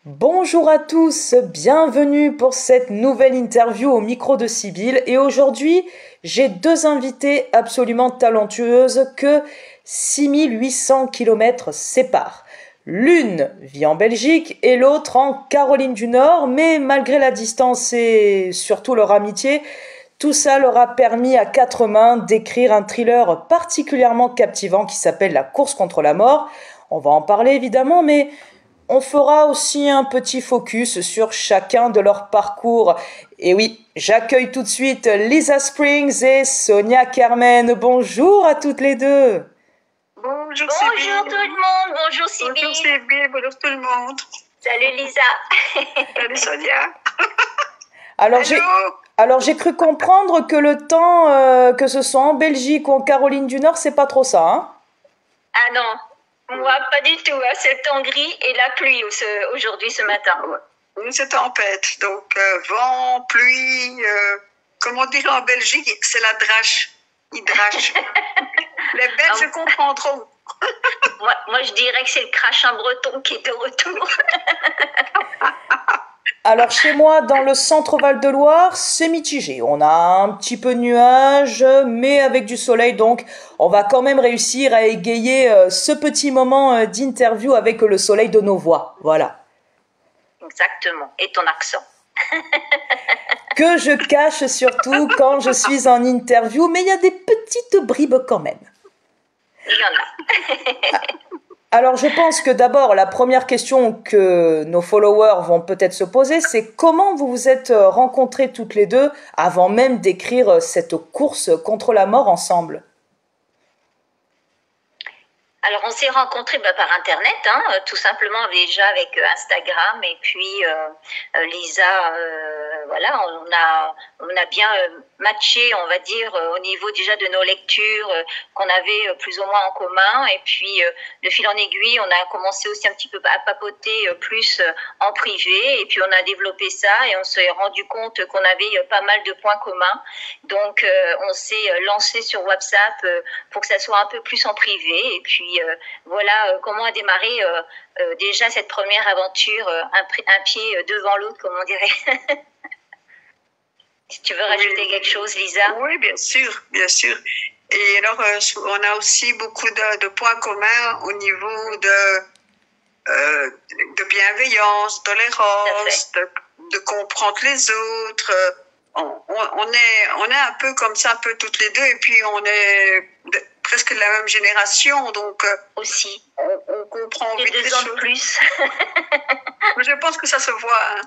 Bonjour à tous, bienvenue pour cette nouvelle interview au micro de Sibylle. Et aujourd'hui, j'ai deux invitées absolument talentueuses que 6800 kilomètres séparent. L'une vit en Belgique et l'autre en Caroline du Nord, mais malgré la distance et surtout leur amitié, tout ça leur a permis à quatre mains d'écrire un thriller particulièrement captivant qui s'appelle La course contre la mort. On va en parler évidemment, mais on fera aussi un petit focus sur chacun de leurs parcours. Et oui, j'accueille tout de suite Lisa Springs et Sonia Carmen. Bonjour à toutes les deux. Bonjour Bonjour tout le monde, bonjour Sybille. Bonjour Sybille, bonjour tout le monde. Salut Lisa. Salut Sonia. Alors j'ai cru comprendre que le temps, que ce soit en Belgique ou en Caroline du Nord, c'est pas trop ça, hein? Ah non, moi pas du tout, hein. C'est le temps gris et la pluie aujourd'hui ce matin. Nous c'est tempête, donc vent, pluie, comme on dirait en Belgique, c'est la drache. Il drache. Les Belges comprendront. Moi je dirais que c'est le crachin breton qui est de retour. Alors chez moi, dans le centre Val-de-Loire, c'est mitigé. On a un petit peu de nuages, mais avec du soleil, donc on va quand même réussir à égayer ce petit moment d'interview avec le soleil de nos voix. Voilà. Exactement. Et ton accent. Que je cache surtout quand je suis en interview, mais il y a des petites bribes quand même. Il y en a. Alors je pense que d'abord, la première question que nos followers vont peut-être se poser, c'est comment vous vous êtes rencontrées toutes les deux avant même d'écrire cette course contre la mort ensemble? Alors on s'est rencontrés par internet, hein, tout simplement déjà avec Instagram et puis Lisa, voilà, on a bien matché, on va dire, au niveau déjà de nos lectures qu'on avait plus ou moins en commun, et puis de fil en aiguille, on a commencé aussi un petit peu à papoter plus en privé, et puis on a développé ça et on s'est rendu compte qu'on avait pas mal de points communs, donc on s'est lancé sur WhatsApp pour que ça soit un peu plus en privé, et puis voilà comment a démarré déjà cette première aventure, un pied devant l'autre, comme on dirait. Si tu veux rajouter quelque chose, Lisa? Oui, bien sûr, bien sûr. Et alors, on a aussi beaucoup de points communs au niveau de bienveillance, tolérance, de comprendre les autres. On est un peu comme ça, un peu toutes les deux, et puis on est presque de la même génération, donc aussi on comprend vite les choses. 2 ans de plus. Mais je pense que ça se voit. Hein.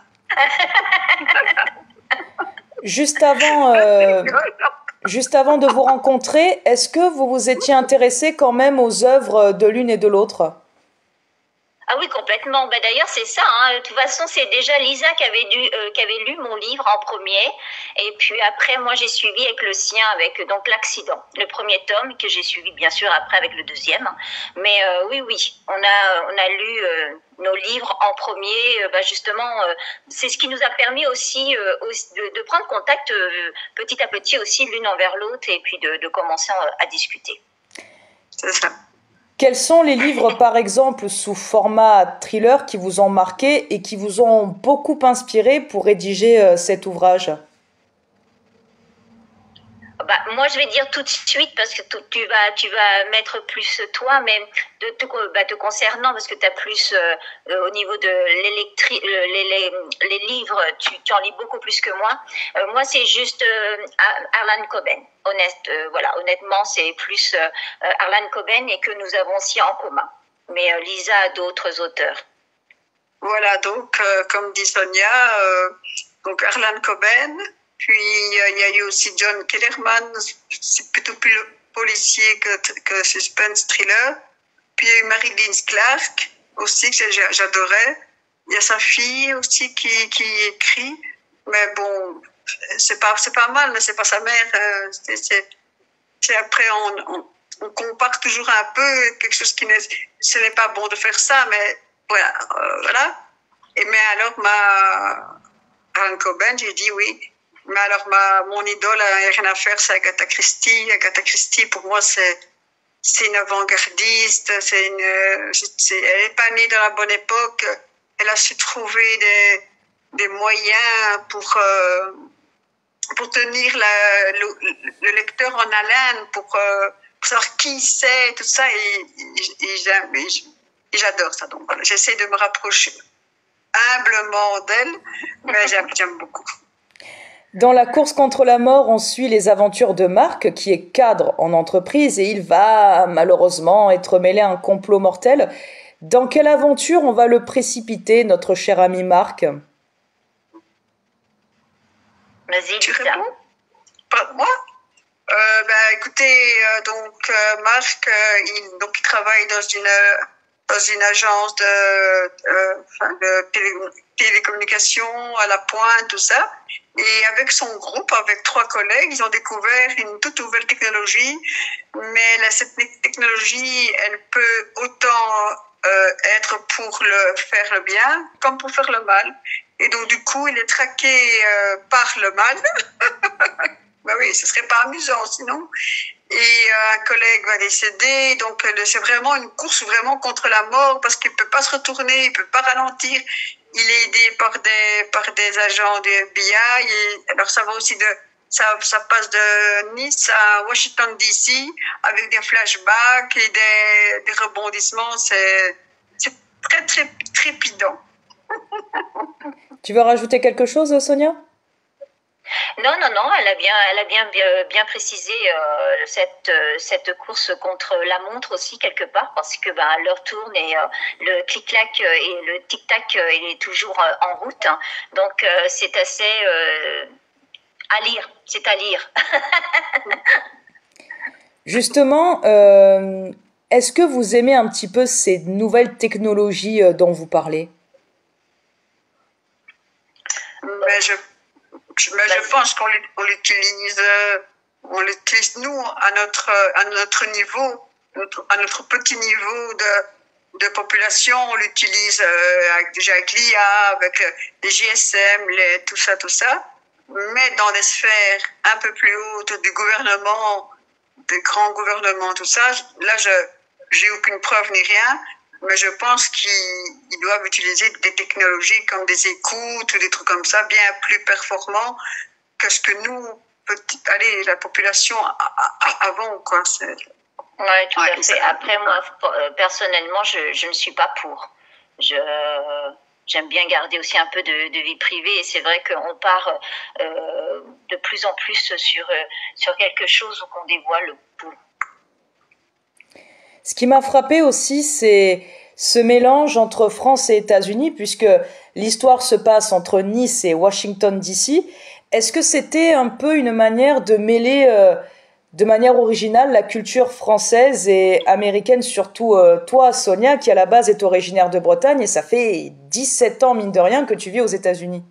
Juste avant de vous rencontrer, est-ce que vous vous étiez intéressé quand même aux œuvres de l'une et de l'autre? Ah oui, complètement. Ben d'ailleurs, c'est ça. Hein. De toute façon, c'est déjà Lisa qui avait lu mon livre en premier. Et puis après, moi, j'ai suivi avec le sien, avec donc l'accident, le premier tome, que j'ai suivi bien sûr après avec le deuxième. Mais oui, on a lu nos livres en premier. Justement, c'est ce qui nous a permis aussi de prendre contact petit à petit aussi l'une envers l'autre et puis de commencer à discuter. C'est ça. Quels sont les livres, par exemple, sous format thriller qui vous ont marqué et qui vous ont beaucoup inspiré pour rédiger cet ouvrage? Moi, je vais dire tout de suite parce que tu vas mettre plus toi, mais te concernant parce que tu as plus au niveau de les livres, tu en lis beaucoup plus que moi. Moi, c'est juste Harlan Coben. Honnêtement, c'est plus Harlan Coben et que nous avons aussi en commun. Mais Lisa a d'autres auteurs. Voilà, donc comme dit Sonia, donc Harlan Coben. Puis il y a eu aussi John Kellerman, c'est plutôt plus policier que suspense thriller. Puis il y a eu Marilyn Clark aussi que j'adorais. Il y a sa fille aussi qui écrit, mais bon, c'est pas mal, mais c'est pas sa mère. C'est après on compare toujours un peu quelque chose qui ce n'est pas bon de faire ça, mais voilà. Et mais alors Harlan Coben, j'ai dit oui. Mais alors, mon idole, il n'y a rien à faire, c'est Agatha Christie. Agatha Christie, pour moi, c'est une avant-gardiste, elle n'est pas née dans la bonne époque, elle a su trouver des moyens pour tenir le lecteur en haleine, pour savoir qui c'est, tout ça, et j'adore ça. Donc voilà, j'essaie de me rapprocher humblement d'elle, mais j'aime beaucoup. Dans la course contre la mort, on suit les aventures de Marc, qui est cadre en entreprise, et il va malheureusement être mêlé à un complot mortel. Dans quelle aventure on va le précipiter, notre cher ami Marc? Vas-y, tu réponds? Moi? Écoutez, Marc, il travaille dans une agence de télécommunications à la pointe, tout ça. Et avec son groupe, avec 3 collègues, ils ont découvert une toute nouvelle technologie. Mais cette technologie, elle peut autant être pour faire le bien comme pour faire le mal. Et donc, du coup, il est traqué par le mal. Ben oui, ce serait pas amusant sinon. Et un collègue va décéder. Donc, c'est vraiment une course vraiment contre la mort parce qu'il peut pas se retourner, il peut pas ralentir. Il est aidé par des agents du FBI. Et alors, ça va aussi ça passe de Nice à Washington DC avec des flashbacks et des rebondissements. C'est très, très trépidant. Tu veux rajouter quelque chose, Sonia? Non, elle a bien précisé cette course contre la montre aussi quelque part, parce que l'heure tourne et le clic-clac et le tic-tac il est toujours en route. Donc c'est assez à lire, c'est à lire. Justement, est-ce que vous aimez un petit peu ces nouvelles technologies dont vous parlez? Je pense qu'on l'utilise nous à notre niveau, à notre petit niveau de population. On l'utilise déjà avec l'IA, avec les GSM, tout ça. Mais dans des sphères un peu plus hautes du gouvernement, des grands gouvernements, tout ça, là, j'ai aucune preuve ni rien. Mais je pense qu'ils doivent utiliser des technologies comme des écoutes ou des trucs comme ça, bien plus performants que ce que nous, la population avant, quoi. Oui, tout à fait. Après, moi, personnellement, je ne suis pas pour. J'aime bien garder aussi un peu de vie privée, et c'est vrai qu'on part de plus en plus sur quelque chose où on dévoile tout. Ce qui m'a frappé aussi, c'est ce mélange entre France et États-Unis, puisque l'histoire se passe entre Nice et Washington DC. Est-ce que c'était un peu une manière de mêler de manière originale la culture française et américaine, surtout toi, Sonia, qui à la base est originaire de Bretagne, et ça fait 17 ans, mine de rien, que tu vis aux États-Unis?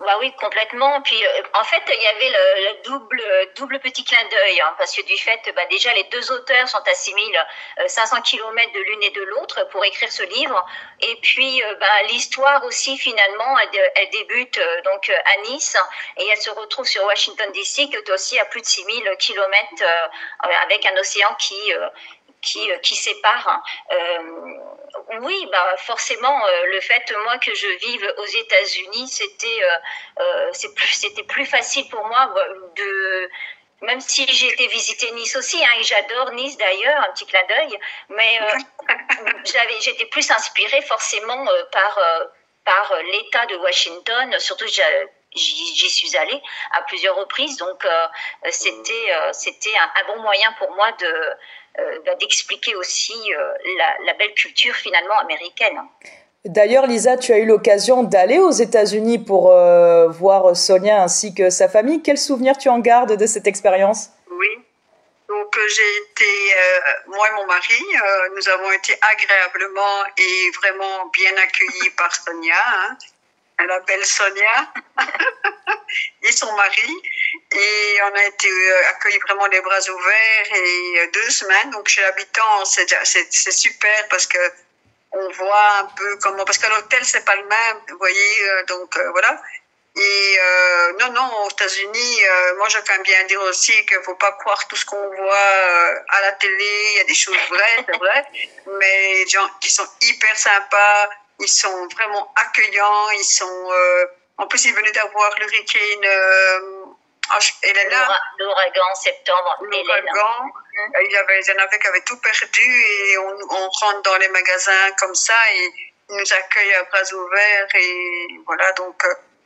Bah oui, complètement. Puis en fait, il y avait le double petit clin d'œil, hein, parce que du fait, déjà les 2 auteurs sont à 6500 kilomètres de l'une et de l'autre pour écrire ce livre. Et puis l'histoire aussi finalement, elle débute donc à Nice et elle se retrouve sur Washington DC, qui est aussi à plus de 6000 kilomètres avec un océan qui sépare. Oui, forcément, le fait, moi, que je vive aux États-Unis, c'était plus facile pour moi même si j'ai été visiter Nice aussi, hein, et j'adore Nice d'ailleurs, un petit clin d'œil, mais j'étais plus inspirée forcément par l'État de Washington, surtout j'y suis allée à plusieurs reprises, donc c'était un bon moyen pour moi d'expliquer aussi la belle culture finalement américaine. D'ailleurs, Lisa, tu as eu l'occasion d'aller aux États-Unis pour voir Sonia ainsi que sa famille. Quel souvenir tu en gardes de cette expérience? Oui, donc j'ai été, moi et mon mari, nous avons été agréablement et vraiment bien accueillis par Sonia, hein, la belle Sonia, et son mari. Et on a été accueillis vraiment les bras ouverts et 2 semaines. Donc chez l'habitant, c'est super parce que on voit un peu comment, parce qu'à l'hôtel c'est pas le même, vous voyez, donc voilà. Et non, aux États-Unis, moi j'ai quand même bien dire aussi qu'il faut pas croire tout ce qu'on voit à la télé. Il y a des choses vraies, c'est vrai, mais des gens qui sont hyper sympas, Ils sont vraiment accueillants. En plus, ils venaient d'avoir l'hurricane Elena. L'ouragan septembre. L'ouragan. Il y en avait qui avaient tout perdu et on rentre dans les magasins comme ça et ils nous accueillent à bras ouverts et voilà. Donc,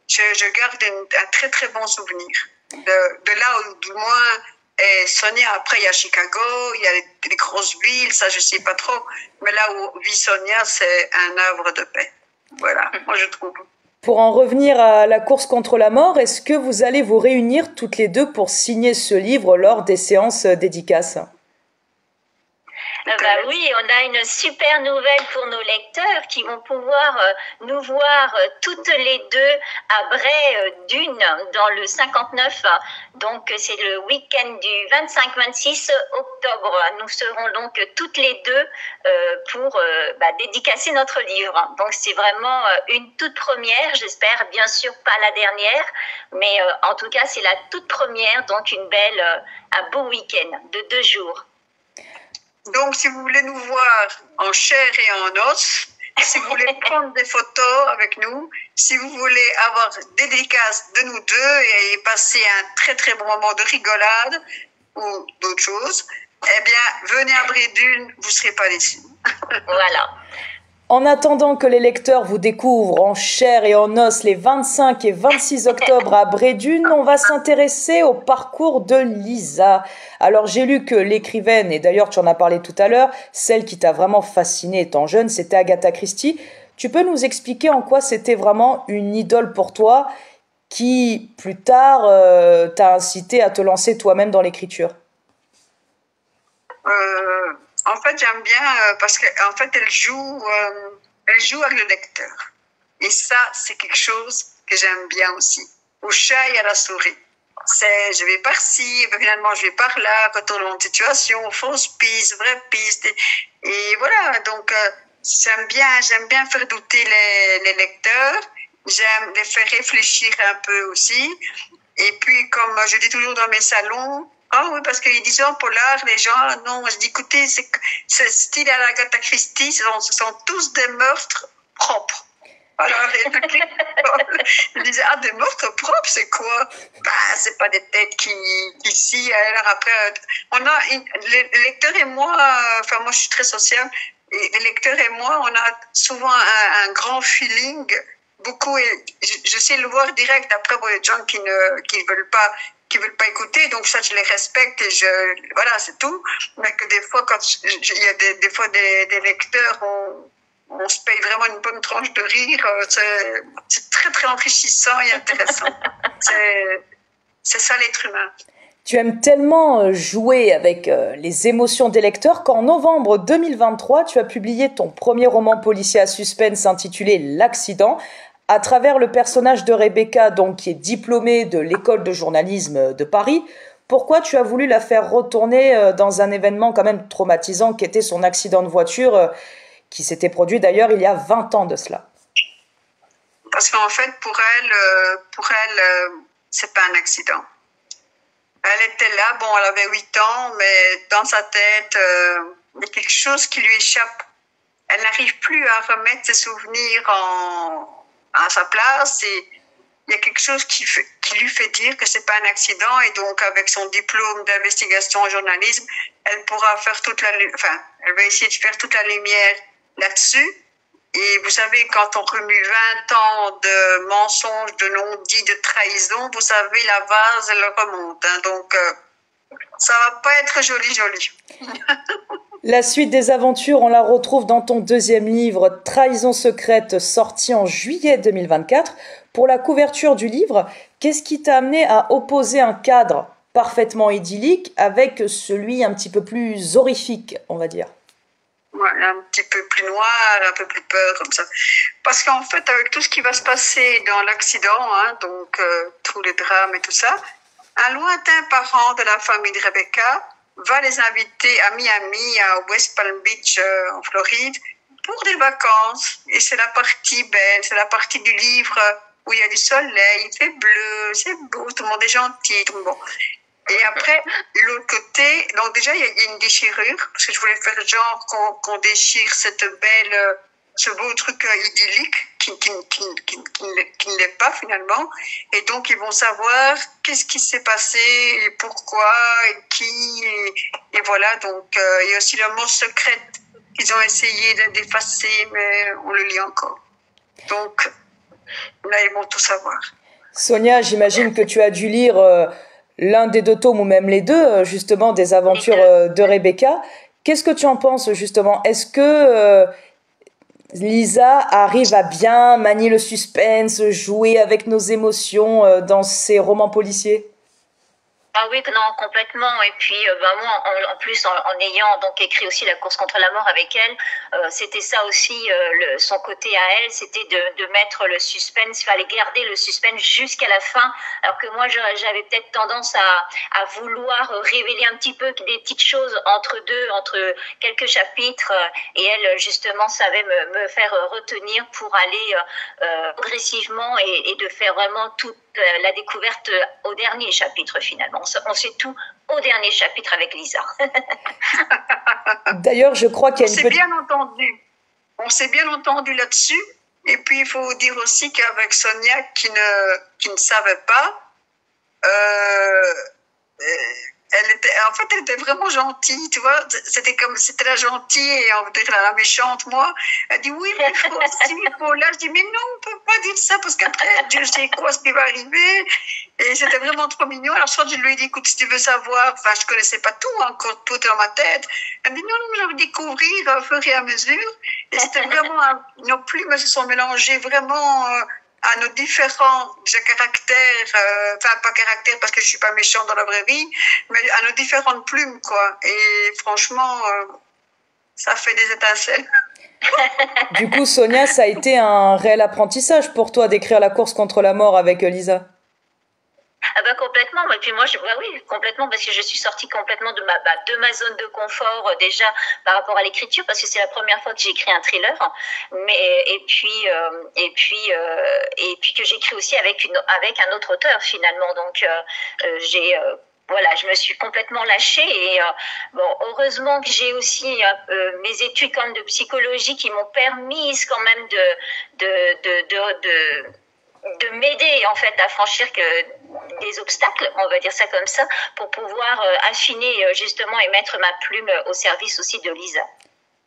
je garde un très très bon souvenir de là où du moins. Et Sonia, après, il y a Chicago, il y a les grosses villes, ça, je sais pas trop. Mais là où vit Sonia, c'est un havre de paix. Voilà, moi, je trouve. Pour en revenir à la course contre la mort, est-ce que vous allez vous réunir toutes les deux pour signer ce livre lors des séances dédicaces ? Oui, on a une super nouvelle pour nos lecteurs qui vont pouvoir nous voir toutes les deux à Bray-Dunes dans le 59. Donc, c'est le week-end du 25-26 octobre. Nous serons donc toutes les deux pour dédicacer notre livre. Donc, c'est vraiment une toute première. J'espère bien sûr pas la dernière, mais en tout cas, c'est la toute première. Donc, un beau week-end de 2 jours. Donc, si vous voulez nous voir en chair et en os, si vous voulez prendre des photos avec nous, si vous voulez avoir des dédicaces de nous deux et passer un très très bon moment de rigolade ou d'autres choses, eh bien, venez à Bray-Dunes, vous ne serez pas déçus. Voilà. En attendant que les lecteurs vous découvrent en chair et en os les 25 et 26 octobre à Bray-Dunes, on va s'intéresser au parcours de Lisa. Alors j'ai lu que l'écrivaine, et d'ailleurs tu en as parlé tout à l'heure, celle qui t'a vraiment fascinée étant jeune, c'était Agatha Christie. Tu peux nous expliquer en quoi c'était vraiment une idole pour toi qui, plus tard, t'a incité à te lancer toi-même dans l'écriture ? En fait, j'aime bien parce qu'en fait, elle joue avec le lecteur. Et ça, c'est quelque chose que j'aime bien aussi. Au chat et à la souris. Je vais par-ci, finalement, je vais par-là, retournement de situation, fausse piste, vraie piste. Et voilà, donc, j'aime bien faire douter les lecteurs. J'aime les faire réfléchir un peu aussi. Et puis, comme je dis toujours dans mes salons, ah oui, parce qu'ils disent en polar, les gens, non, je dis, écoutez, ce style à l'Agatha Christie, ce sont tous des meurtres propres. Alors, je disais, des meurtres propres, c'est quoi? C'est pas des têtes qui scie. Alors après, les lecteurs et moi, moi je suis très sociable, et les lecteurs et moi, on a souvent un grand feeling, beaucoup, et je sais le voir direct. Après, il y a des gens qui veulent pas écouter, donc ça je les respecte et voilà, c'est tout. Mais que des fois, quand il y a des fois des lecteurs, on se paye vraiment une bonne tranche de rire. C'est très très enrichissant et intéressant. C'est ça l'être humain. Tu aimes tellement jouer avec les émotions des lecteurs qu'en novembre 2023, tu as publié ton premier roman policier à suspense intitulé L'Accident, à travers le personnage de Rebecca, donc, qui est diplômée de l'école de journalisme de Paris. Pourquoi tu as voulu la faire retourner dans un événement quand même traumatisant qui était son accident de voiture, qui s'était produit d'ailleurs il y a 20 ans de cela? Parce qu'en fait, pour elle, c'est pas un accident. Elle était là, elle avait 8 ans, mais dans sa tête, il y a quelque chose qui lui échappe. Elle n'arrive plus à remettre ses souvenirs à sa place et il y a quelque chose qui lui fait dire que c'est pas un accident et donc avec son diplôme d'investigation en journalisme, elle pourra faire elle va essayer de faire toute la lumière là-dessus. Et vous savez, quand on remue 20 ans de mensonges, de non-dits, de trahison, vous savez, la vase, elle remonte. Donc, ça va pas être joli. La suite des aventures, on la retrouve dans ton deuxième livre, Trahison secrète, sorti en juillet 2024. Pour la couverture du livre, qu'est-ce qui t'a amené à opposer un cadre parfaitement idyllique avec celui un petit peu plus horrifique, on va dire? Ouais, un petit peu plus noir, un peu plus peur, comme ça. Parce qu'en fait, avec tout ce qui va se passer dans l'accident, donc tous les drames et tout ça, un lointain parent de la famille de Rebecca va les inviter à Miami, à West Palm Beach, en Floride, pour des vacances. Et c'est la partie belle, c'est la partie du livre où il y a du soleil, il fait bleu, c'est beau, tout le monde est gentil, tout le monde. Et après, l'autre côté, donc déjà, il y a une déchirure, parce que je voulais faire genre qu'on déchire cette belle ce beau truc idyllique qui ne l'est pas finalement. Et donc, ils vont savoir qu'est-ce qui s'est passé, et pourquoi, et qui. Et voilà, donc, il y a aussi le mot secret qu'ils ont essayé d'effacer, mais on le lit encore. Donc, là, ils vont tout savoir. Sonia, j'imagine que tu as dû lire l'un des deux tomes, ou même les deux, justement, des aventures de Rebecca. Qu'est-ce que tu en penses, justement? Est-ce que Lisa arrive à bien manier le suspense, jouer avec nos émotions dans ses romans policiers? Ah oui, non, complètement. Et puis, moi, en plus, en ayant donc écrit aussi La course contre la mort avec elle, c'était ça aussi, son côté à elle, c'était de mettre le suspense, il fallait garder le suspense jusqu'à la fin. Alors que moi, j'avais peut-être tendance à vouloir révéler un petit peu des petites choses entre quelques chapitres. Et elle, justement, savait me faire retenir pour aller progressivement et de faire vraiment toute la découverte au dernier chapitre finalement. On sait tout au dernier chapitre avec Lisa. D'ailleurs, je crois qu'il y a une petite... On s'est bien entendu là-dessus. Et puis, il faut dire aussi qu'avec Sonia, qui ne savait pas, elle était vraiment gentille, tu vois. C'était la gentille et on va dire la méchante, moi. Elle dit oui, mais il faut là. Je dis mais non, on peut pas dire ça parce qu'après, Dieu sait quoi ce qui va arriver. Et c'était vraiment trop mignon. Alors, soit je lui ai dit, écoute, si tu veux savoir, enfin, je connaissais pas tout, encore tout dans ma tête. Elle me dit non, je veux découvrir au fur et à mesure. Et c'était vraiment, nos plumes se sont mélangées vraiment, à nos différents caractères, enfin pas caractères parce que je suis pas méchante dans la vraie vie, mais à nos différentes plumes, quoi. Et franchement, ça fait des étincelles. Du coup, Sonia, ça a été un réel apprentissage pour toi d'écrire La course contre la mort avec Lisa. Ah bah complètement, et puis moi oui, complètement, parce que je suis sortie complètement de ma zone de confort déjà par rapport à l'écriture, parce que c'est la première fois que j'écris un thriller, et puis que j'écris aussi avec un autre auteur finalement, donc voilà, je me suis complètement lâchée et heureusement que j'ai aussi mes études quand même de psychologie qui m'ont permis quand même de m'aider en fait à franchir des obstacles, on va dire ça comme ça, pour pouvoir affiner justement et mettre ma plume au service aussi de Lisa.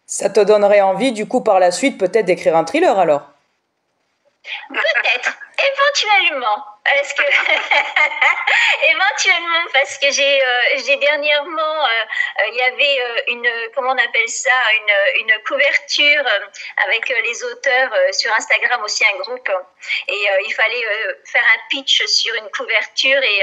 Ça te donnerait envie du coup par la suite peut-être d'écrire un thriller alors? Peut-être, éventuellement. Parce que j'ai dernièrement, il y avait comment on appelle ça, une couverture avec les auteurs sur Instagram, aussi un groupe, et il fallait faire un pitch sur une couverture et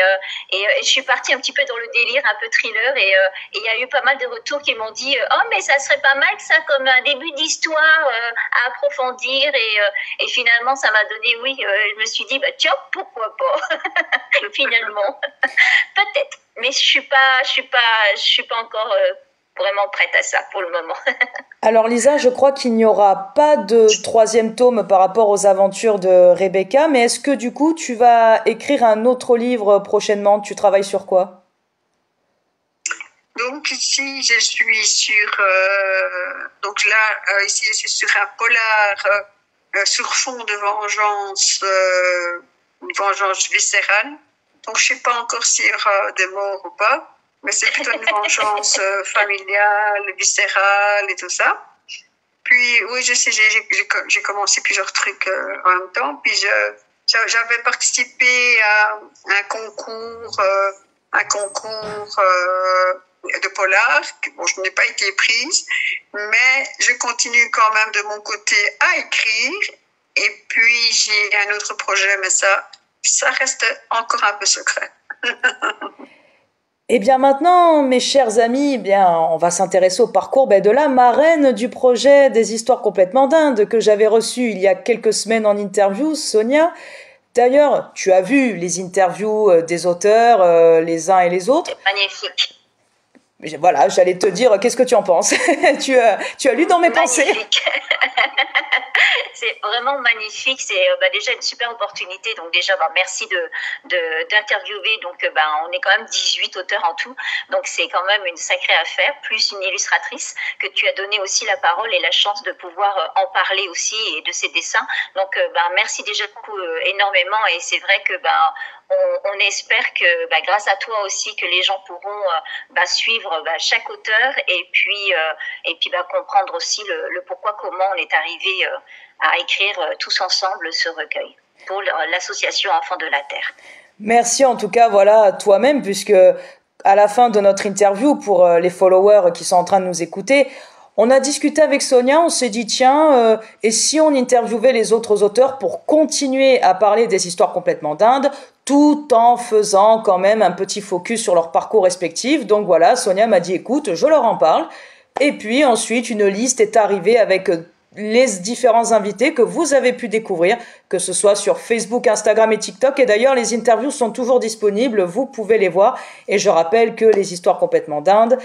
je suis partie un petit peu dans le délire, un peu thriller, et il y a eu pas mal de retours qui m'ont dit oh mais ça serait pas mal ça comme un début d'histoire à approfondir, et finalement ça m'a donné je me suis dit tiens, pourquoi pas. Finalement peut-être, mais je suis pas encore vraiment prête à ça pour le moment. Alors Lisa, je crois qu'il n'y aura pas de troisième tome par rapport aux aventures de Rebecca, mais est-ce que du coup tu vas écrire un autre livre prochainement? Tu travailles sur quoi? Donc ici je suis sur donc là ici je suis sur un polar sur fond de vengeance, une vengeance viscérale. Donc je sais pas encore s'il y aura des morts ou pas, mais c'est plutôt une vengeance familiale, viscérale et tout ça. Puis oui, je sais, j'ai commencé plusieurs trucs en même temps. Puis j'avais participé à un concours de polar. Bon, je n'ai pas été prise, mais je continue quand même de mon côté à écrire. Et puis j'ai un autre projet, mais ça reste encore un peu secret. Eh bien maintenant, mes chers amis, on va s'intéresser au parcours de la marraine du projet des histoires complètement dingues que j'avais reçu il y a quelques semaines en interview, Sonia. D'ailleurs, tu as vu les interviews des auteurs, les uns et les autres. C'est magnifique. Voilà, j'allais te dire, qu'est-ce que tu en penses? Tu as lu dans mes pensées? C'est vraiment magnifique. C'est déjà une super opportunité. Donc déjà, merci d'interviewer. Donc on est quand même 18 auteurs en tout. Donc c'est quand même une sacrée affaire, plus une illustratrice que tu as donné aussi la parole et la chance de pouvoir en parler aussi et de ses dessins. Donc merci déjà beaucoup énormément. Et c'est vrai que on espère que grâce à toi aussi que les gens pourront suivre chaque auteur et puis comprendre aussi le pourquoi, comment on est arrivé à écrire tous ensemble ce recueil pour l'association Enfants de la Terre. Merci en tout cas, voilà, toi-même, puisque à la fin de notre interview, pour les followers qui sont en train de nous écouter, on a discuté avec Sonia, on s'est dit tiens, et si on interviewait les autres auteurs pour continuer à parler des histoires complètement dindes, tout en faisant quand même un petit focus sur leur parcours respectif. Donc voilà, Sonia m'a dit écoute, je leur en parle. Et puis ensuite, une liste est arrivée avec les différents invités que vous avez pu découvrir, que ce soit sur Facebook, Instagram et TikTok. Et d'ailleurs, les interviews sont toujours disponibles, vous pouvez les voir. Et je rappelle que les histoires complètement dindes,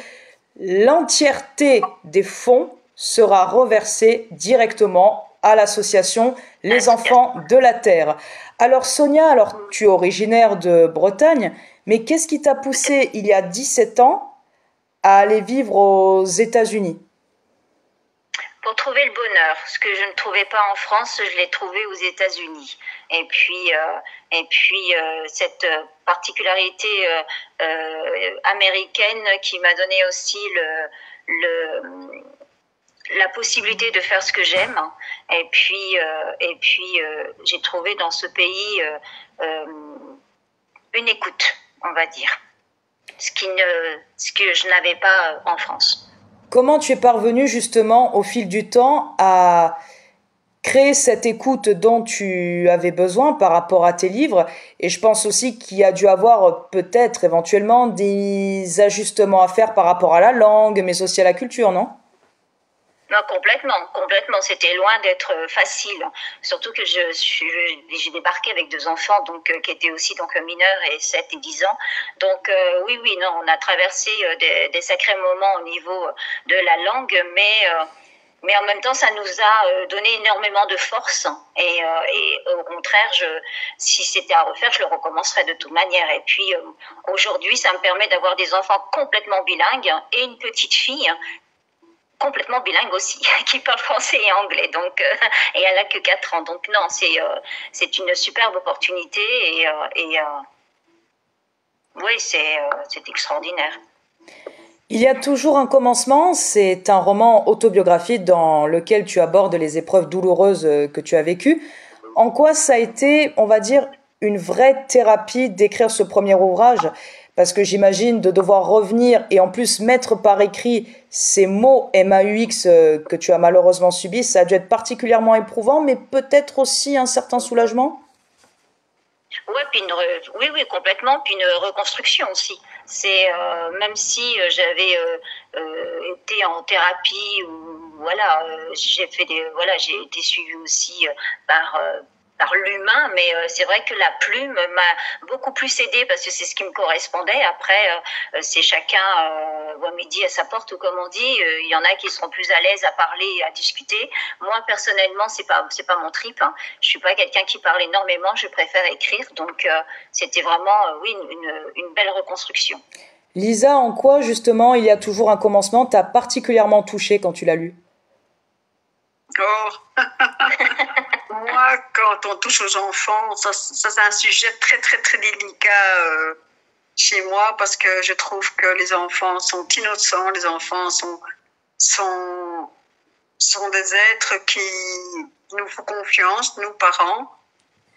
l'entièreté des fonds sera reversée directement à l'association Les Enfants de la Terre. Alors Sonia, tu es originaire de Bretagne, mais qu'est-ce qui t'a poussé il y a 17 ans à aller vivre aux États-Unis? Pour trouver le bonheur. Ce que je ne trouvais pas en France, je l'ai trouvé aux États-Unis. Et puis cette particularité américaine qui m'a donné aussi la possibilité de faire ce que j'aime. Et puis j'ai trouvé dans ce pays une écoute, on va dire, ce que je n'avais pas en France. Comment tu es parvenue justement au fil du temps à créer cette écoute dont tu avais besoin par rapport à tes livres? Et je pense aussi qu'il y a dû avoir peut-être éventuellement des ajustements à faire par rapport à la langue, mais aussi à la culture, non? Non, complètement. C'était loin d'être facile. Surtout que j'ai débarqué avec 2 enfants, donc qui étaient aussi mineurs et 7 et 10 ans. Donc oui, non, on a traversé des sacrés moments au niveau de la langue, mais en même temps, ça nous a donné énormément de force. Et au contraire, si c'était à refaire, je le recommencerais de toute manière. Et puis aujourd'hui, ça me permet d'avoir des enfants complètement bilingues et une petite fille complètement bilingue aussi, qui parle français et anglais, donc et elle a que 4 ans, donc non, c'est une superbe opportunité et oui, c'est extraordinaire. Il y a toujours un commencement, c'est un roman autobiographique dans lequel tu abordes les épreuves douloureuses que tu as vécues. En quoi ça a été, on va dire, une vraie thérapie d'écrire ce premier ouvrage? Parce que j'imagine de devoir revenir et en plus mettre par écrit ces mots MAUX que tu as malheureusement subis, ça a dû être particulièrement éprouvant, mais peut-être aussi un certain soulagement? Ouais, puis oui, complètement, puis une reconstruction aussi. C'est même si j'avais été en thérapie ou voilà, j'ai été suivie aussi par l'humain, mais c'est vrai que la plume m'a beaucoup plus aidée parce que c'est ce qui me correspondait. Après, c'est chacun voit midi à sa porte, ou comme on dit, il y en a qui seront plus à l'aise à parler, à discuter. Moi, personnellement, c'est pas mon trip. Hein. Je suis pas quelqu'un qui parle énormément, je préfère écrire. Donc, c'était vraiment, oui, une belle reconstruction. Lisa, en quoi, justement, il y a toujours un commencement, t'as particulièrement touché quand tu l'as lu? Oh. Moi, quand on touche aux enfants, ça c'est un sujet très, très, très délicat chez moi parce que je trouve que les enfants sont innocents, les enfants sont des êtres qui nous font confiance, nous parents.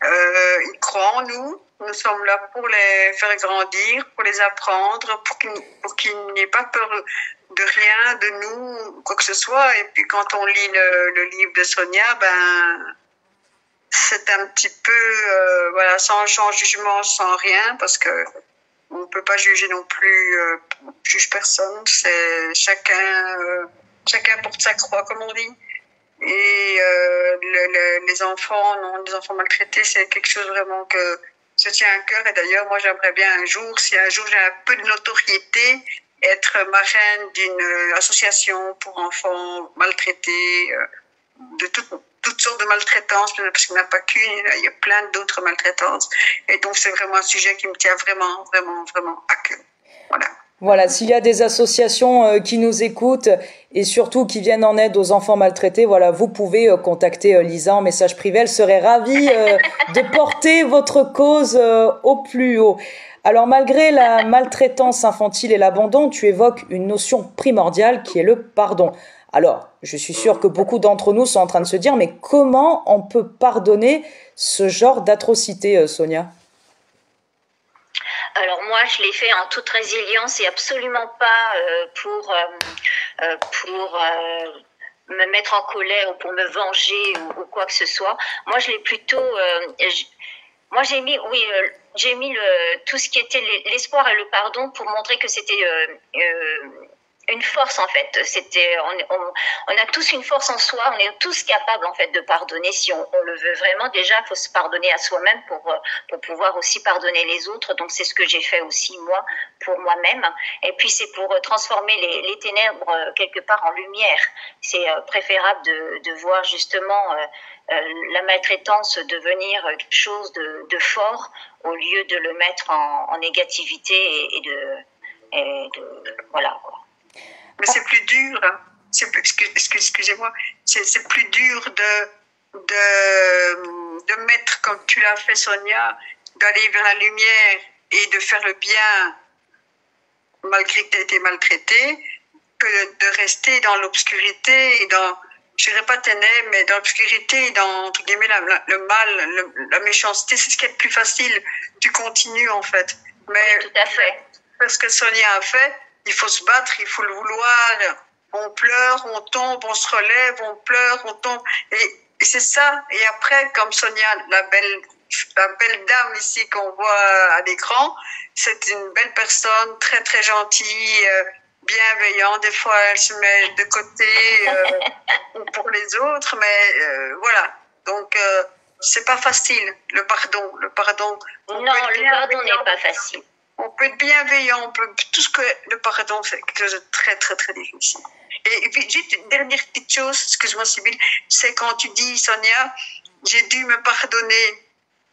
Ils croient en nous. Nous sommes là pour les faire grandir, pour les apprendre, pour qu'ils n'aient pas peur de rien, de nous, quoi que ce soit. Et puis quand on lit le livre de Sonia, c'est un petit peu voilà, sans jugement, sans rien, parce que on ne peut pas juger non plus, juge personne. C'est chacun porte sa croix, comme on dit. Et les enfants, non, les enfants maltraités, c'est quelque chose vraiment que je tiens à cœur. Et d'ailleurs, moi, j'aimerais bien un jour, si un jour j'ai un peu de notoriété être marraine d'une association pour enfants maltraités, de toutes sortes de maltraitances, parce qu'il n'y en a pas qu'une, il y a plein d'autres maltraitances. Et donc, c'est vraiment un sujet qui me tient vraiment, vraiment, vraiment à cœur. Voilà. Voilà, s'il y a des associations qui nous écoutent et surtout qui viennent en aide aux enfants maltraités, voilà, vous pouvez contacter Lisa en message privé. Elle serait ravie de porter votre cause au plus haut. Alors, malgré la maltraitance infantile et l'abandon, tu évoques une notion primordiale qui est le pardon. Alors, je suis sûre que beaucoup d'entre nous sont en train de se dire, mais comment on peut pardonner ce genre d'atrocité, Sonia ? Alors moi, je l'ai fait en toute résilience et absolument pas pour me mettre en colère ou pour me venger ou quoi que ce soit. Moi, je l'ai plutôt... moi, j'ai mis tout ce qui était l'espoir et le pardon pour montrer que c'était une force en fait. On a tous une force en soi, on est tous capables en fait de pardonner si on le veut vraiment. Déjà, il faut se pardonner à soi-même pour pouvoir aussi pardonner les autres. Donc c'est ce que j'ai fait aussi moi pour moi-même. Et puis c'est pour transformer les ténèbres quelque part en lumière. C'est préférable de voir justement la maltraitance devenir quelque chose de fort au lieu de le mettre en négativité et de voilà quoi. Mais c'est plus dur, hein. Excusez-moi, c'est plus dur de mettre, comme tu l'as fait Sonia, d'aller vers la lumière et de faire le bien malgré que tu as été maltraité, que de rester dans l'obscurité et dans, je dirais pas ténèbres, mais dans l'obscurité et dans, entre guillemets, le mal, la méchanceté, c'est ce qui est le plus facile. Tu continues en fait. Mais oui, tout à fait. Ce que Sonia a fait, il faut se battre, il faut le vouloir. On pleure, on tombe, on se relève, on pleure, on tombe. Et c'est ça. Et après, comme Sonia, la belle dame ici qu'on voit à l'écran, c'est une belle personne, très très gentille, bienveillante. Des fois, elle se met de côté pour les autres, mais voilà. Donc, c'est pas facile, le pardon. Non, le pardon n'est pas facile. On peut être bienveillant, tout ce que le pardon, c'est quelque chose de très, très, très difficile. Et puis, juste une dernière petite chose, excuse-moi Sybille, c'est quand tu dis, Sonia, j'ai dû me pardonner.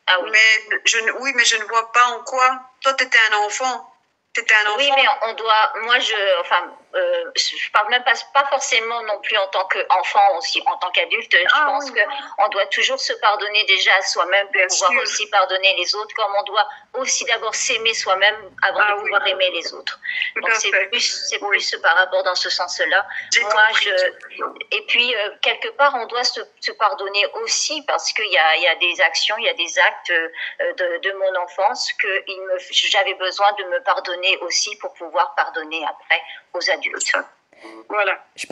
Ah oui. Mais je ne vois pas en quoi. Toi, tu étais un enfant. Oui, mais on doit, je parle même pas forcément non plus en tant qu'enfant, aussi en tant qu'adulte. Je pense qu'on doit toujours se pardonner déjà à soi-même pour pouvoir aussi pardonner les autres, comme on doit aussi d'abord s'aimer soi-même avant de pouvoir aimer les autres. Donc c'est plus par rapport dans ce sens-là. Et puis quelque part on doit se pardonner aussi parce qu'il y a des actions, il y a des actes de mon enfance que j'avais besoin de me pardonner aussi pour pouvoir pardonner après aux adultes. Voilà. Je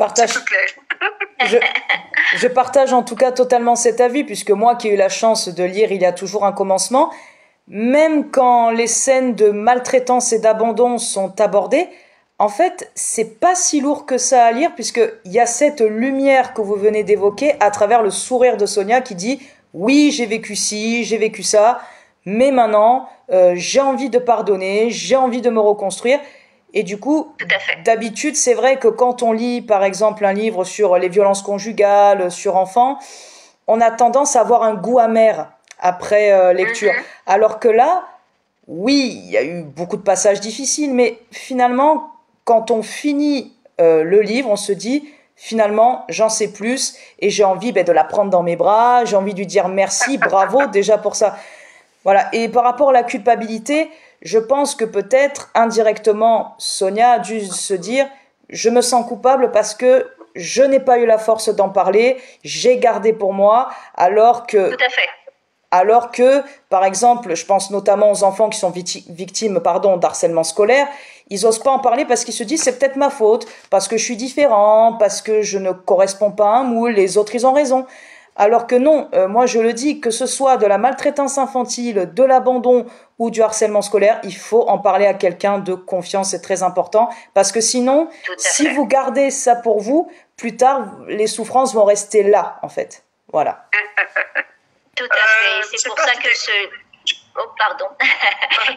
partage en tout cas totalement cet avis, puisque moi qui ai eu la chance de lire Il y a toujours un commencement, même quand les scènes de maltraitance et d'abandon sont abordées, en fait, c'est pas si lourd que ça à lire, puisqu'il y a cette lumière que vous venez d'évoquer à travers le sourire de Sonia qui dit « Oui, j'ai vécu ci, j'ai vécu ça, mais maintenant, j'ai envie de pardonner, j'ai envie de me reconstruire. » Et du coup, d'habitude, c'est vrai que quand on lit, par exemple, un livre sur les violences conjugales, sur enfants, on a tendance à avoir un goût amer après lecture. Alors que là, oui, il y a eu beaucoup de passages difficiles, mais finalement, quand on finit le livre, on se dit, finalement, j'en sais plus et j'ai envie de la prendre dans mes bras, j'ai envie de lui dire merci, bravo déjà pour ça. Voilà. Et par rapport à la culpabilité, je pense que peut-être indirectement, Sonia a dû se dire « Je me sens coupable parce que je n'ai pas eu la force d'en parler, j'ai gardé pour moi, alors que... » Tout à fait. Alors que, par exemple, je pense notamment aux enfants qui sont victimes d'harcèlement scolaire, ils n'osent pas en parler parce qu'ils se disent c'est peut-être ma faute, parce que je suis différent, parce que je ne corresponds pas à un moule, les autres ils ont raison. Alors que non, moi je le dis, que ce soit de la maltraitance infantile, de l'abandon ou du harcèlement scolaire, il faut en parler à quelqu'un de confiance, c'est très important, parce que sinon, si vous gardez ça pour vous, plus tard, les souffrances vont rester là, en fait. Voilà. Tout à fait, c'est pour ça que Oh, pardon.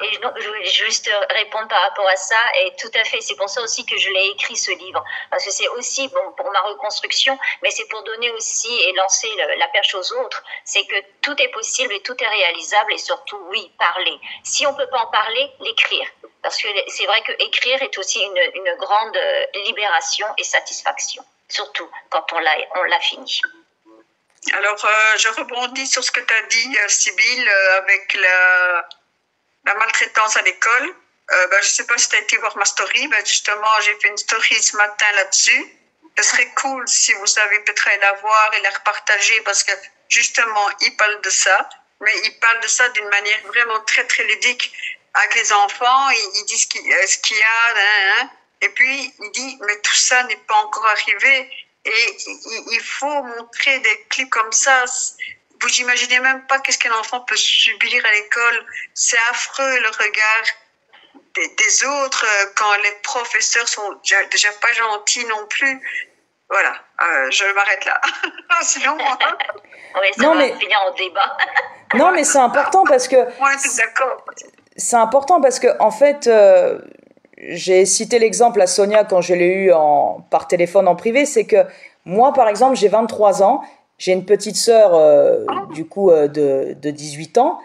Et donc, je voulais juste répondre par rapport à ça. Et tout à fait, c'est pour ça aussi que je l'ai écrit ce livre. Parce que c'est aussi bon, pour ma reconstruction, mais c'est pour donner aussi et lancer la perche aux autres. C'est que tout est possible et tout est réalisable et surtout, oui, parler. Si on peut pas en parler, l'écrire. Parce que c'est vrai que écrire est aussi une grande libération et satisfaction. Surtout quand on l'a fini. Alors, je rebondis sur ce que tu as dit, Sybille, avec la maltraitance à l'école. Je ne sais pas si tu as été voir ma story, mais justement, j'ai fait une story ce matin là-dessus. Ce serait cool si vous savez peut-être aller la voir et la repartager parce que justement, ils parlent de ça, mais ils parlent de ça d'une manière vraiment très, très ludique avec les enfants. Ils disent ce qu'il y a, et puis il dit, mais tout ça n'est pas encore arrivé. Et il faut montrer des clips comme ça. Vous imaginez même pas qu'est-ce qu'un enfant peut subir à l'école. C'est affreux le regard des autres quand les professeurs sont déjà pas gentils non plus. Voilà, je m'arrête là. Sinon, oui, ça va finir en débat. Non, mais c'est important parce que. Ouais, tout d'accord. C'est important parce que en fait. J'ai cité l'exemple à Sonia quand je l'ai eu par téléphone en privé, c'est que moi, par exemple, j'ai 23 ans, j'ai une petite sœur de 18 ans,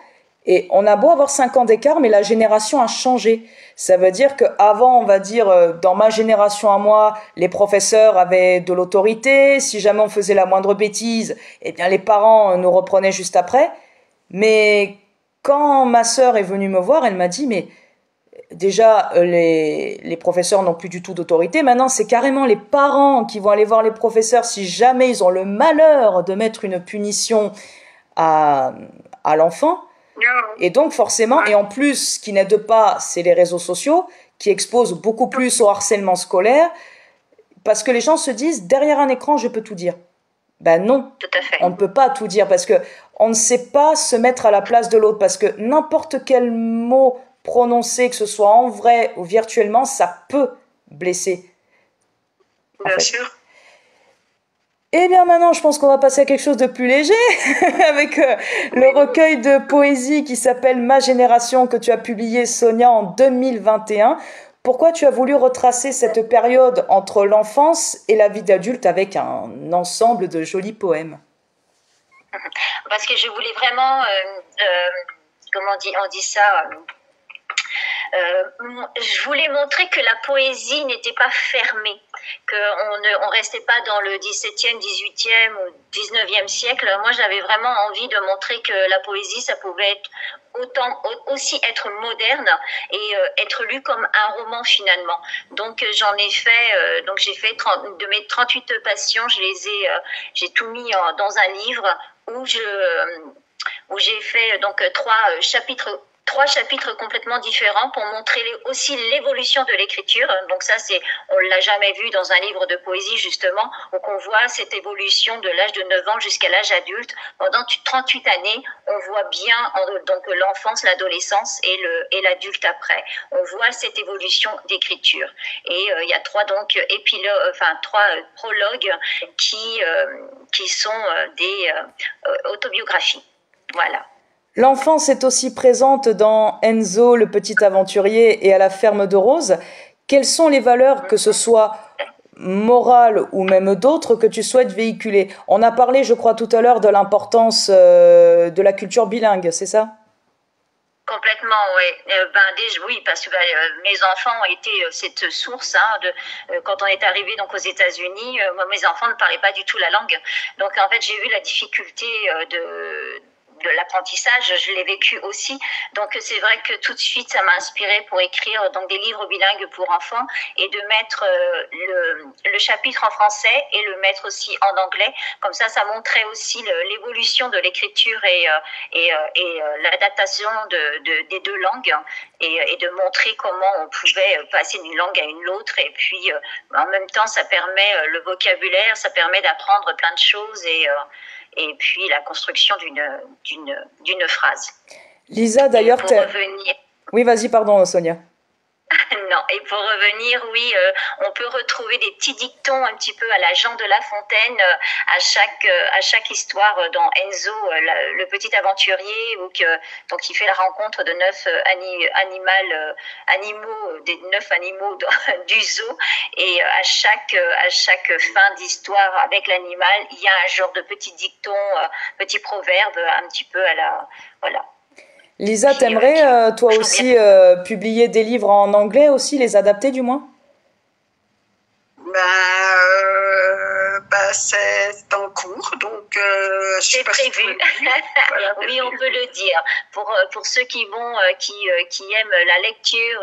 et on a beau avoir 5 ans d'écart, mais la génération a changé. Ça veut dire qu'avant, on va dire, dans ma génération à moi, les professeurs avaient de l'autorité, si jamais on faisait la moindre bêtise, eh bien les parents nous reprenaient juste après. Mais quand ma sœur est venue me voir, elle m'a dit, mais déjà, les professeurs n'ont plus du tout d'autorité. Maintenant, c'est carrément les parents qui vont aller voir les professeurs si jamais ils ont le malheur de mettre une punition à l'enfant. Et donc, forcément, et en plus, ce qui n'aide pas, c'est les réseaux sociaux qui exposent beaucoup plus au harcèlement scolaire parce que les gens se disent, derrière un écran, je peux tout dire. Ben non, on ne peut pas tout dire parce qu'on ne sait pas se mettre à la place de l'autre parce que n'importe quel mot prononcé, que ce soit en vrai ou virtuellement, ça peut blesser. Bien sûr. Et bien maintenant, je pense qu'on va passer à quelque chose de plus léger avec le recueil de poésie qui s'appelle Ma génération que tu as publié, Sonia, en 2021. Pourquoi tu as voulu retracer cette période entre l'enfance et la vie d'adulte avec un ensemble de jolis poèmes? Parce que je voulais vraiment, comment on dit ça je voulais montrer que la poésie n'était pas fermée, qu'on ne restait pas dans le 17e, 18e ou 19e siècle. Moi, j'avais vraiment envie de montrer que la poésie, ça pouvait être aussi être moderne et être lu comme un roman finalement. Donc j'ai fait de mes 38 passions, j'ai tout mis dans un livre où j'ai fait donc trois chapitres complètement différents pour montrer aussi l'évolution de l'écriture. Donc ça, on l'a jamais vu dans un livre de poésie, justement, où on voit cette évolution de l'âge de 9 ans jusqu'à l'âge adulte. Pendant 38 années, on voit bien donc l'enfance, l'adolescence et l'adulte après. On voit cette évolution d'écriture. Et il y a trois prologues qui sont des autobiographies. Voilà. L'enfance est aussi présente dans Enzo, le petit aventurier, et à la ferme de Rose. Quelles sont les valeurs, que ce soit morales ou même d'autres, que tu souhaites véhiculer? On a parlé, je crois, tout à l'heure de l'importance de la culture bilingue, c'est ça? Complètement, oui. Oui, parce que mes enfants ont été cette source. Quand on est arrivé donc aux États-Unis, mes enfants ne parlaient pas du tout la langue. Donc en fait, j'ai vu la difficulté de l'apprentissage, je l'ai vécu aussi. Donc c'est vrai que tout de suite ça m'a inspiré pour écrire donc des livres bilingues pour enfants et de mettre le chapitre en français et le mettre aussi en anglais. Comme ça montrait aussi l'évolution de l'écriture et l'adaptation des deux langues et de montrer comment on pouvait passer d'une langue à une autre. Et puis en même temps ça permet le vocabulaire, ça permet d'apprendre plein de choses et puis la construction d'une phrase. Lisa, d'ailleurs, pour revenir... Oui, vas-y, pardon, Sonia. Non, Et pour revenir, oui, on peut retrouver des petits dictons un petit peu à la Jean de La Fontaine à chaque histoire dans Enzo, le petit aventurier, donc il fait la rencontre de 9 animaux, des 9 animaux du zoo, et à chaque fin d'histoire avec l'animal, il y a un genre de petit dicton, petit proverbe, un petit peu à la, voilà. Lisa, t'aimerais toi aussi publier des livres en anglais aussi, les adapter du moins? C'est en cours, donc c'est prévu. Voilà, oui, on peut le dire. Pour ceux qui aiment la lecture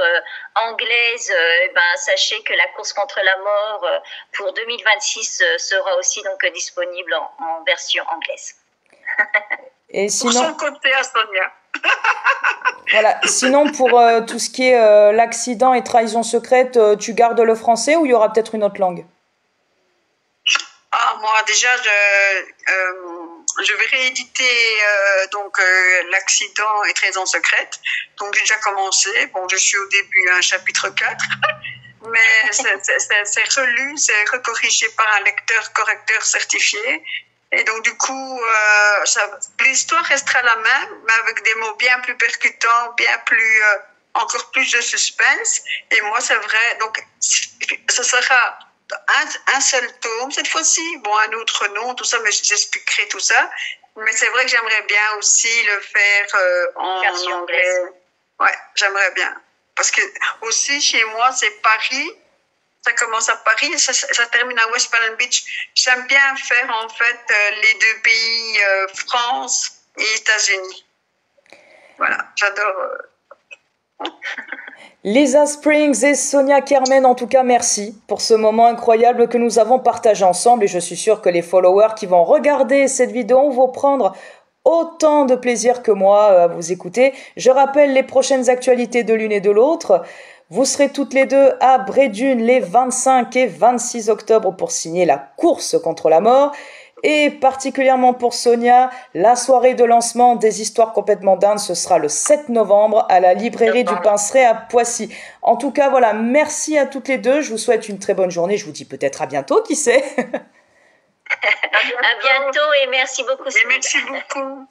anglaise, sachez que la course contre la mort pour 2026 sera aussi donc disponible en version anglaise. Et sinon, pour son côté à Sonia. Voilà. Sinon, pour tout ce qui est l'accident et trahison secrète, tu gardes le français ou il y aura peut-être une autre langue? Moi déjà, je vais rééditer l'accident et trahison secrète. Donc j'ai déjà commencé. Bon, je suis au début à un chapitre 4. Mais c'est relu, c'est recorrigé par un lecteur-correcteur certifié. Et donc, du coup, l'histoire restera la même, mais avec des mots bien plus percutants, encore plus de suspense. Et moi, c'est vrai, donc, ce sera un seul tome cette fois-ci. Bon, un autre nom, tout ça, mais j'expliquerai tout ça. Mais c'est vrai que j'aimerais bien aussi le faire en anglais. Ouais, j'aimerais bien. Parce que aussi, chez moi, c'est Paris. Ça commence à Paris et ça termine à West Palm Beach. J'aime bien faire en fait les deux pays, France et États-Unis. Voilà, j'adore. Lisa Springs et Sonia Kermen, en tout cas, merci pour ce moment incroyable que nous avons partagé ensemble. Et je suis sûre que les followers qui vont regarder cette vidéo vont prendre autant de plaisir que moi à vous écouter. Je rappelle les prochaines actualités de l'une et de l'autre. Vous serez toutes les deux à Brédune les 25 et 26 octobre pour signer la course contre la mort. Et particulièrement pour Sonia, la soirée de lancement des histoires complètement dingues, ce sera le 7 novembre à la librairie du Pinceret à Poissy. En tout cas, voilà, merci à toutes les deux. Je vous souhaite une très bonne journée. Je vous dis peut-être à bientôt, qui sait. À bientôt et merci beaucoup. Et merci beaucoup.